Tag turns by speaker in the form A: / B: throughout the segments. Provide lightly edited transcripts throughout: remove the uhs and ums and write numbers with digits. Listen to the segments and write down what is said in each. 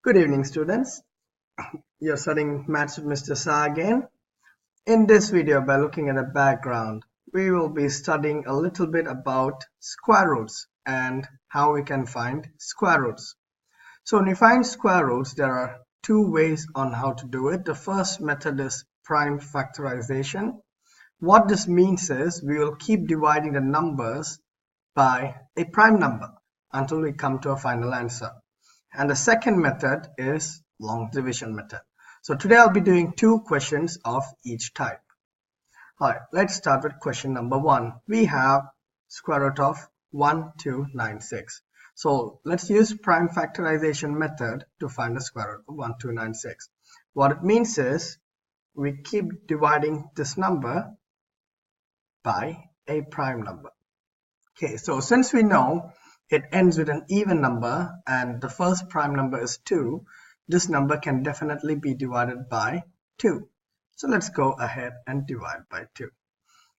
A: Good evening, students. You're studying Maths with Mr. Sa again. In this video, by looking at a background, we will be studying a little bit about square roots and how we can find square roots. So when we find square roots, there are two ways on how to do it. The first method is prime factorization. What this means is we will keep dividing the numbers by a prime number until we come to a final answer. And the second method is long division method. So today I'll be doing two questions of each type. Alright, let's start with question number 1. We have square root of 1296. So let's use prime factorization method to find the square root of 1296. What it means is we keep dividing this number by a prime number. Okay, so since we know it ends with an even number and the first prime number is 2, this number can definitely be divided by 2. So let's go ahead and divide by 2.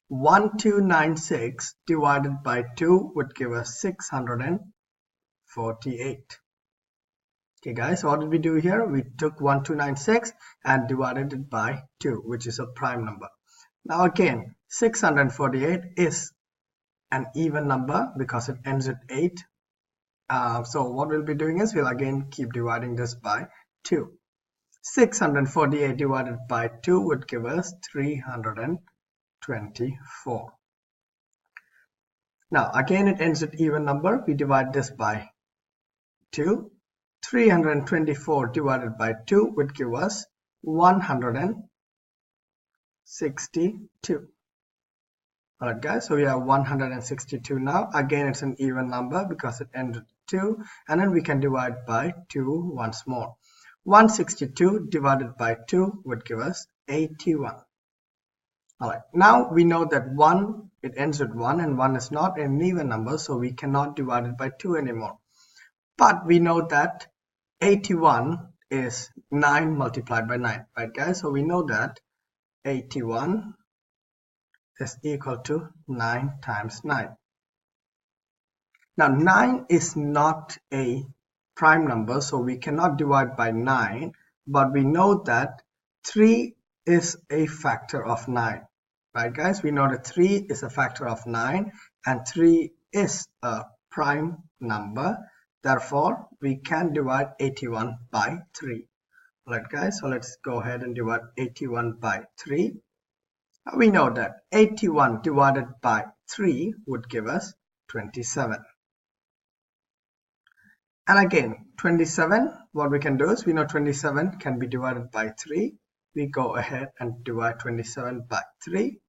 A: 1296 divided by 2 would give us 648. Okay guys, so what did we do here? We took 1296 and divided it by 2, which is a prime number. Now again, 648 is an even number because it ends with 8. So what we'll be doing is we'll again keep dividing this by 2. 648 divided by 2 would give us 324. Now again it ends with even number. We divide this by 2. 324 divided by 2 would give us 162. Alright guys, so we have 162 now. Again it's an even number because it ends with 2, and then we can divide by 2 once more. 162 divided by 2 would give us 81. Alright, now we know that 1, it ends with 1 and 1 is not an even number, so we cannot divide it by 2 anymore. But we know that 81 is 9 multiplied by 9, right guys? So we know that 81 is equal to 9 times 9. Now 9 is not a prime number, so we cannot divide by 9, but we know that 3 is a factor of 9, right guys? We know that 3 is a factor of 9 and 3 is a prime number, therefore we can divide 81 by 3. Alright guys, so let's go ahead and divide 81 by 3. We know that 81 divided by 3 would give us 27. And again, 27, what we can do is we know 27 can be divided by 3. We go ahead and divide 27 by 3.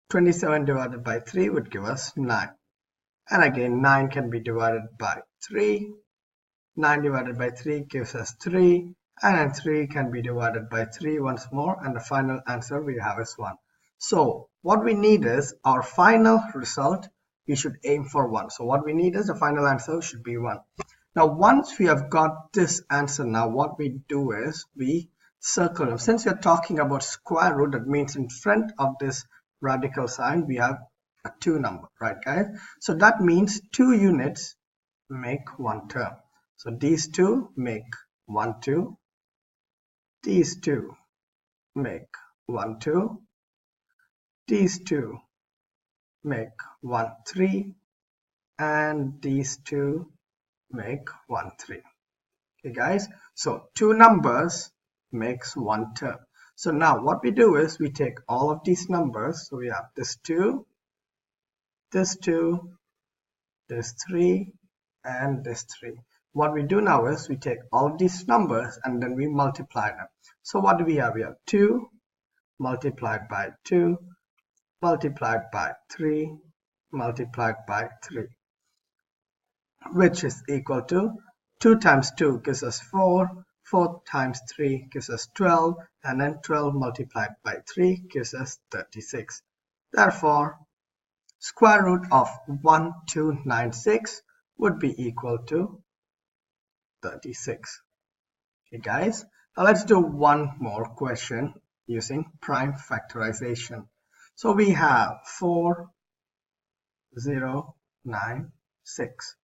A: 27 divided by 3 would give us 9. And again, 9 can be divided by 3. 9 divided by 3 gives us 3. And then 3 can be divided by 3 once more, and the final answer we have is 1. So what we need is our final result, we should aim for 1. So what we need is the final answer should be 1. Now once we have got this answer, now what we do is we circle them. Since we are talking about square root, that means in front of this radical sign we have a 2 number, right guys? So that means 2 units make 1 term. So these 2 make 1 2. These 2 make 1 2. These 2 make 1 3. And these 2 make 1 3. Okay guys, so 2 numbers makes 1 term. So now what we do is we take all of these numbers. So we have this 2, this 2, this 3, and this 3. What we do now is we take all of these numbers and then we multiply them. So what do we have? We have 2 multiplied by 2 multiplied by 3 multiplied by 3, which is equal to 2 times 2 gives us 4, 4 times 3 gives us 12, and then 12 multiplied by 3 gives us 36. Therefore, square root of 1296 would be equal to 36. Okay guys, now let's do one more question using prime factorization. So we have 4096.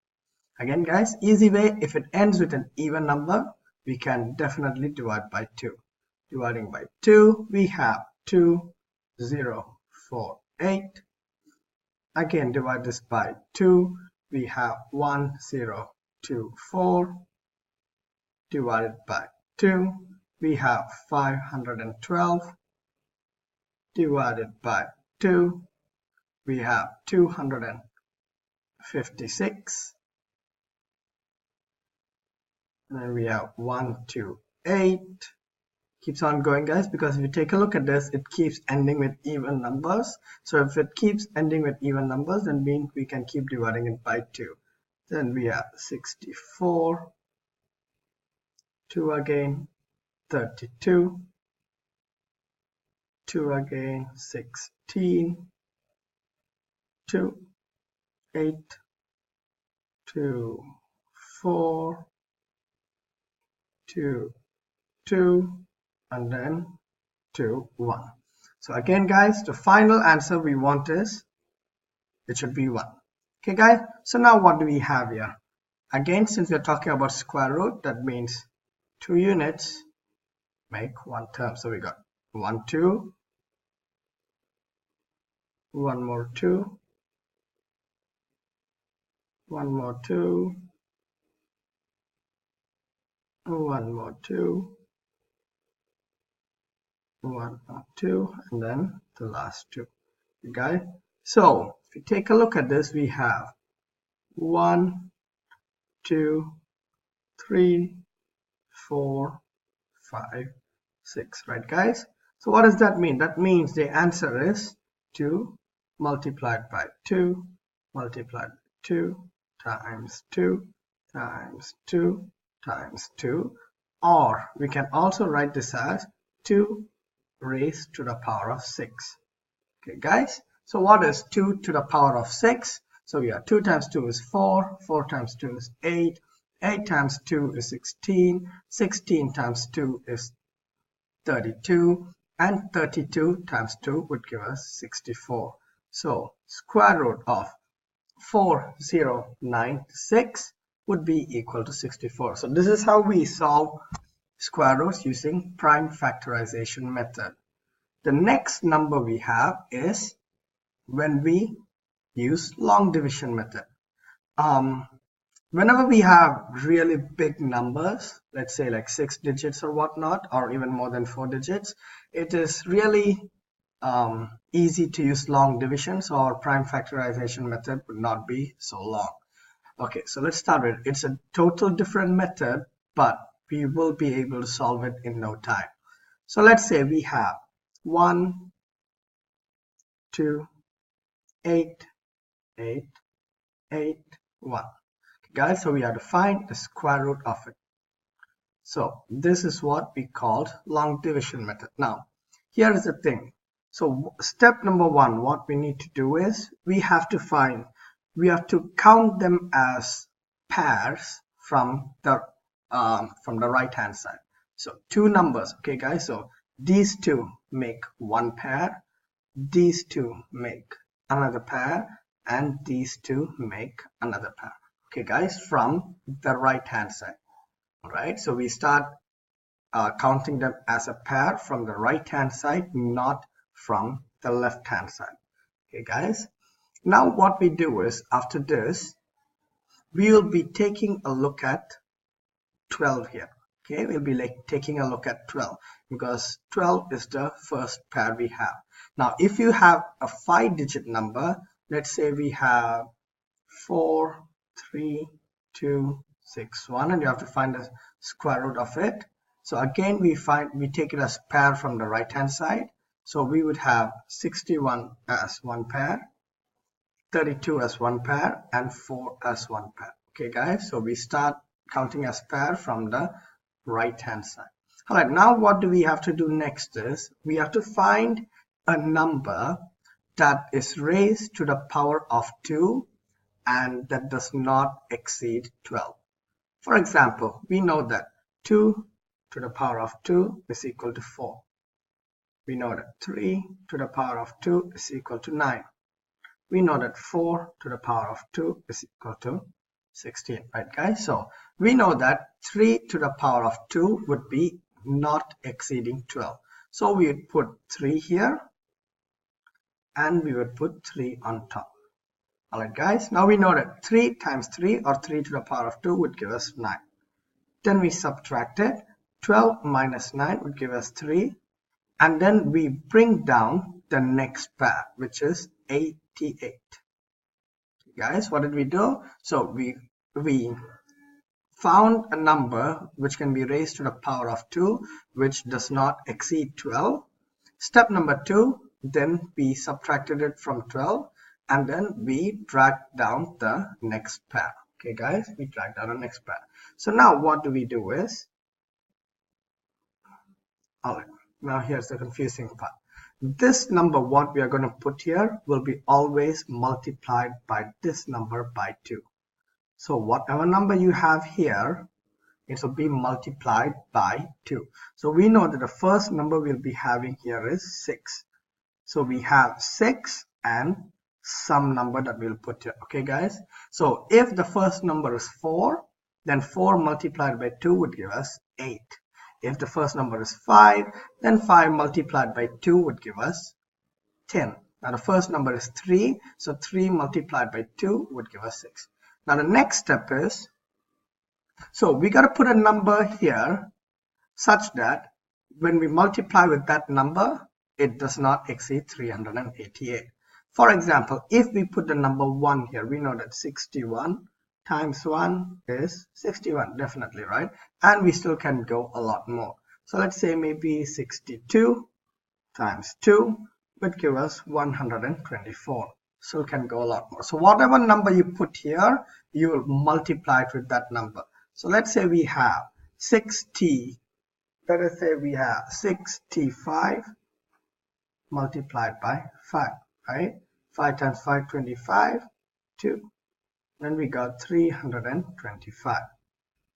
A: Again guys, easy way, if it ends with an even number, we can definitely divide by 2. Dividing by 2, we have 2, 0, 4, 8. Again, divide this by 2, we have 1, 0, 2, 4. Divided by 2, we have 512. Divided by 2, we have 256. And then we have 128. Keeps on going guys, because if you take a look at this, it keeps ending with even numbers. So if it keeps ending with even numbers, then means we can keep dividing it by 2. Then we have 64, 2 again, 32, 2 again, 16, 2, 8, 2, 4, 2, 2, and then 2, 1. So again guys, the final answer we want is, it should be 1. Okay guys, so now what do we have here? Again, since we're talking about square root, that means 2 units make 1 term. So we got 1, 2, 1 more 2, 1 more 2, 1 more 2, 1 more 2, and then the last 2. Okay, so if you take a look at this, we have 1, 2, 3, 4, 5, 6, right guys? So what does that mean? That means the answer is 2 multiplied by 2 multiplied by 2 times 2 times 2 times 2, or we can also write this as 2 raised to the power of 6. Okay guys, so what is 2 to the power of 6? So we have 2 times 2 is 4, 4 times 2 is 8, 8 times 2 is 16, 16 times 2 is 32, and 32 times 2 would give us 64. So square root of 4096 would be equal to 64. So this is how we solve square roots using prime factorization method. The next number we have is when we use long division method. Whenever we have really big numbers, let's say like 6 digits or whatnot, or even more than 4 digits, it is really easy to use long division, so our prime factorization method would not be so long. Okay, so let's start with it. It's a total different method, but we will be able to solve it in no time. So let's say we have 1, 2, 8, 8, 8, 1. Okay, guys, so we have to find the square root of it. So this is what we called long division method. Now, here is the thing. So step number 1, what we need to do is we have to count them as pairs from the right hand side. So 2 numbers, okay guys, so these 2 make 1 pair, these 2 make another pair, and these 2 make another pair. Okay guys, from the right hand side. All right, so we start counting them as a pair from the right hand side, not from the left hand side. Okay guys, now what we do is, after this we will be taking a look at 12 here. Okay, we'll be like taking a look at 12 because 12 is the first pair we have. Now if you have a 5-digit number, let's say we have 4, 3, 2, 6, 1, and you have to find the square root of it. So again we take it as pair from the right hand side. So we would have 61 as 1 pair, 32 as 1 pair, and 4 as 1 pair. Okay guys, so we start counting as pair from the right hand side. Alright, now what do we have to do next is we have to find a number that is raised to the power of 2 and that does not exceed 12. For example, we know that 2 to the power of 2 is equal to 4. We know that 3 to the power of 2 is equal to 9. We know that 4 to the power of 2 is equal to 16, right guys? So we know that 3 to the power of 2 would be not exceeding 12. So we would put 3 here and we would put 3 on top. Alright guys, now we know that 3 times 3 or 3 to the power of 2 would give us 9. Then we subtracted 12 minus 9 would give us 3, and then we bring down the next pair, which is 88. Guys, what did we do? So we found a number which can be raised to the power of 2 which does not exceed 12. Step number 2, then we subtracted it from 12 and then we dragged down the next pair. Okay guys, we dragged down the next pair. So now what do we do is, alright, now here's the confusing part. This number what we are going to put here will be always multiplied by this number by 2. So whatever number you have here, it will be multiplied by 2. So we know that the first number we'll be having here is 6. So we have 6 and some number that we'll put here. Okay guys, so if the first number is 4, then 4 multiplied by 2 would give us 8. If the first number is 5, then 5 multiplied by 2 would give us 10. Now the first number is 3, so 3 multiplied by 2 would give us 6. Now the next step is, so we got to put a number here such that when we multiply with that number, it does not exceed 388. For example, if we put the number 1 here, we know that 61 times 1 is 61, definitely, right? And we still can go a lot more. So let's say maybe 62 times 2 would give us 124. So can go a lot more. So whatever number you put here, you will multiply it with that number. So let's say we have 60, let us say we have 65 multiplied by 5, right? 5 times 5, 25, 2. Then we got 325.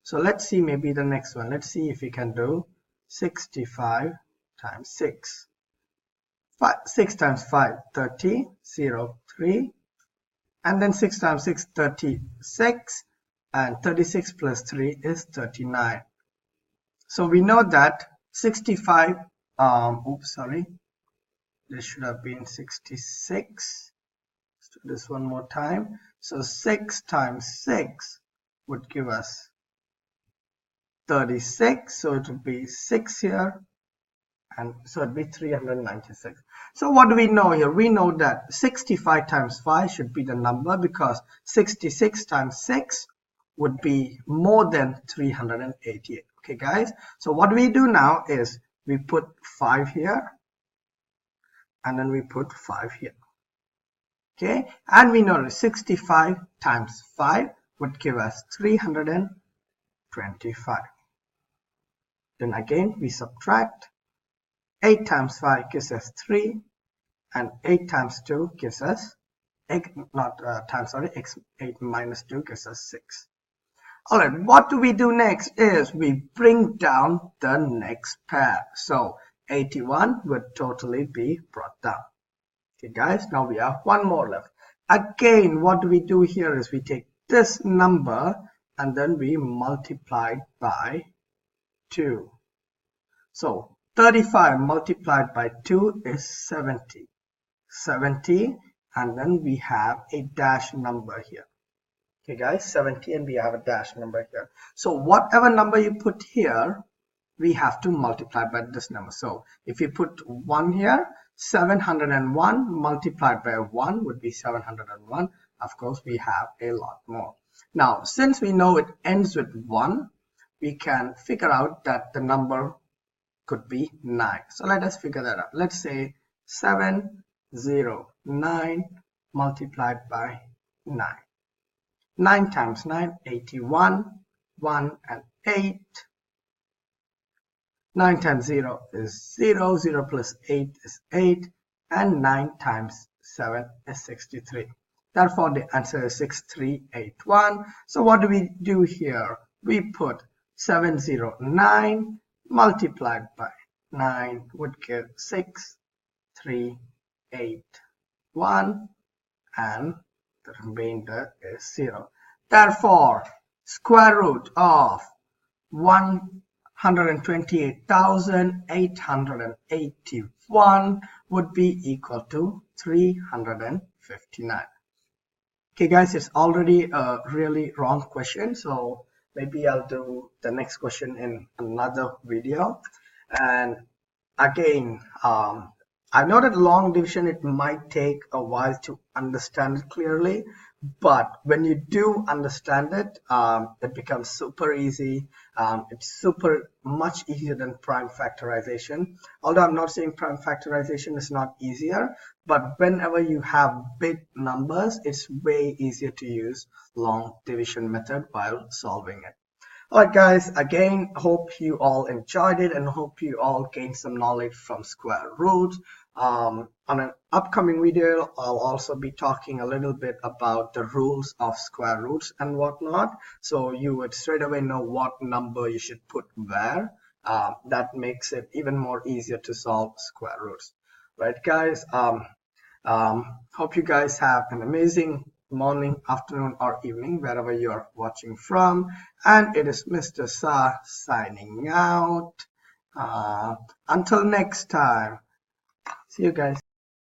A: So let's see maybe the next one. Let's see if we can do 65 times 6. 6 times 5, 30, 0, 3. And then 6 times 6, 36. And 36 plus 3 is 39. So we know that 65, this should have been 66. Let's do this one more time. So 6 times 6 would give us 36. So it would be 6 here. And so it would be 396. So what do we know here? We know that 65 times 5 should be the number because 66 times 6 would be more than 388. Okay guys. So what we do now is we put 5 here. And then we put 5 here. Okay, and we know that 65 times 5 would give us 325. Then again we subtract. 8 times 5 gives us 3, and 8 times 2 gives us 8 minus 2 gives us 6. Alright, what do we do next is we bring down the next pair. So 81 would totally be brought down. Okay guys, now we have one more left. Again, what do we do here is we take this number and then we multiply by 2. So 35 multiplied by 2 is 70. 70, and then we have a dash number here. Okay guys, 70, and we have a dash number here. So whatever number you put here, we have to multiply by this number. So if you put 1 here, 701 multiplied by 1 would be 701. Of course, we have a lot more. Now, since we know it ends with 1, we can figure out that the number could be 9. So let us figure that out. Let's say 709 multiplied by 9. 9 times 9, 81. 1 and 8. 9 times 0 is 0, 0 plus 8 is 8, and 9 times 7 is 63. Therefore, the answer is 6381. So what do we do here? We put 709 multiplied by 9 would give 6381, and the remainder is 0. Therefore, square root of 128,881 would be equal to 359. Okay guys, it's already a really wrong question, so maybe I'll do the next question in another video. And again, I know that long division, it might take a while to understand it clearly, but when you do understand it, it becomes super easy. It's super much easier than prime factorization. Although I'm not saying prime factorization is not easier, but whenever you have big numbers, it's way easier to use long division method while solving it. Alright guys, again, hope you all enjoyed it and hope you all gained some knowledge from square roots. On an upcoming video, I'll also be talking a little bit about the rules of square roots and whatnot, so you would straight away know what number you should put where. That makes it even more easier to solve square roots. Right guys, hope you guys have an amazing morning, afternoon, or evening, wherever you are watching from. And it is Mr. Sa signing out. Until next time, see you guys.